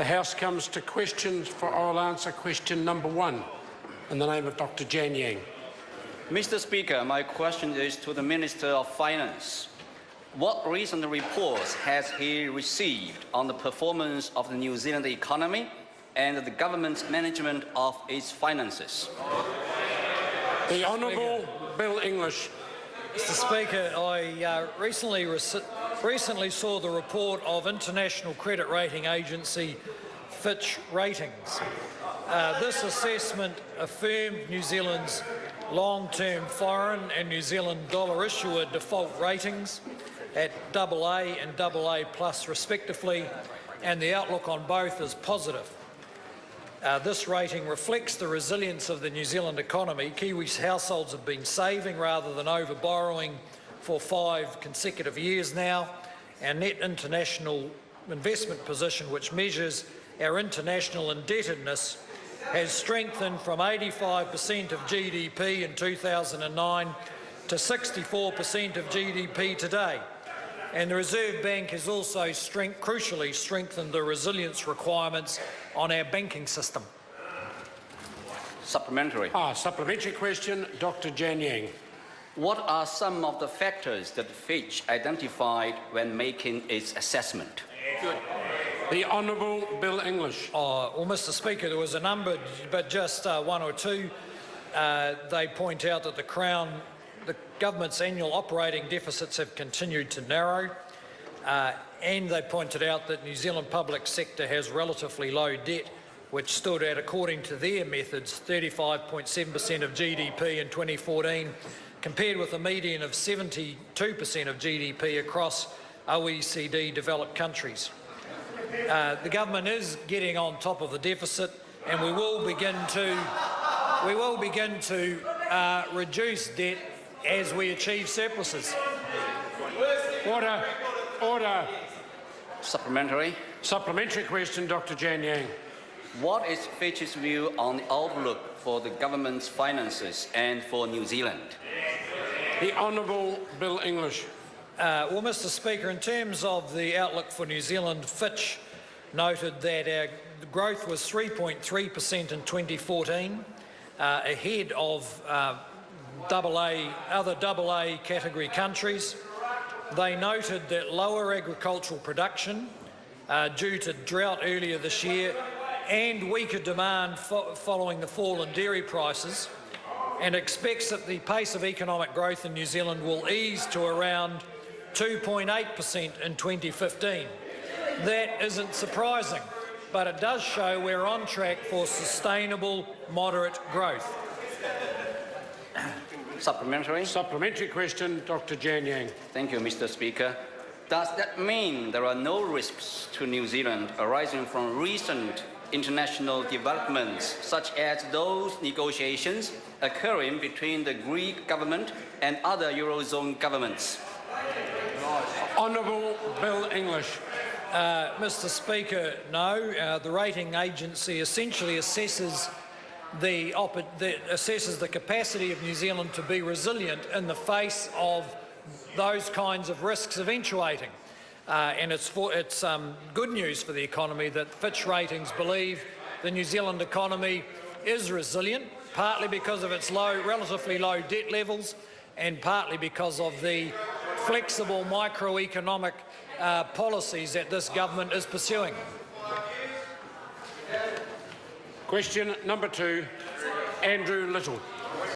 The House comes to questions for oral answer. Question number 1, in the name of Dr. Jian. Mr. Speaker, my question is to the Minister of Finance. What recent reports has he received on the performance of the New Zealand economy and the government's management of its finances? The Honourable Bill English. Mr. Speaker, I recently saw the report of international credit rating agency Fitch Ratings. This assessment affirmed New Zealand's long-term foreign and New Zealand dollar issuer default ratings at AA and AA+ respectively, and the outlook on both is positive. This rating reflects the resilience of the New Zealand economy. Kiwi households have been saving rather than over-borrowing for 5 consecutive years now. Our net international investment position, which measures our international indebtedness, has strengthened from 85% of GDP in 2009 to 64% of GDP today. And the Reserve Bank has also crucially strengthened the resilience requirements on our banking system. Supplementary. Supplementary question, Dr. Jian. What are some of the factors that Fitch identified when making its assessment? The Honourable Bill English. Well, Mr. Speaker, there was a number, but just one or two. They point out that the government's annual operating deficits have continued to narrow, and they pointed out that New Zealand public sector has relatively low debt, which stood at, according to their methods, 35.7% of GDP in 2014, compared with a median of 72% of GDP across OECD developed countries. The government is getting on top of the deficit, and we will begin to reduce debt as we achieve surpluses. Order. Order. Supplementary. Supplementary question, Dr. Jian. What is Fitch's view on the outlook for the government's finances and for New Zealand? The Honourable Bill English. Well, Mr. Speaker, in terms of the outlook for New Zealand, Fitch noted that our growth was 3.3% in 2014, ahead of other AA category countries. They noted that lower agricultural production due to drought earlier this year and weaker demand following the fall in dairy prices, and expects that the pace of economic growth in New Zealand will ease to around 2.8% in 2015. That isn't surprising, but it does show we're on track for sustainable, moderate growth. Supplementary. Supplementary question, Dr. Jian. Thank you, Mr. Speaker. Does that mean there are no risks to New Zealand arising from recent international developments, such as those negotiations occurring between the Greek government and other Eurozone governments? Honourable Bill English. Mr. Speaker, no. The rating agency essentially assesses the capacity of New Zealand to be resilient in the face of those kinds of risks eventuating. And it's good news for the economy that Fitch Ratings believe the New Zealand economy is resilient, partly because of its relatively low debt levels and partly because of the flexible microeconomic policies that this government is pursuing. Question number 2, Andrew Little.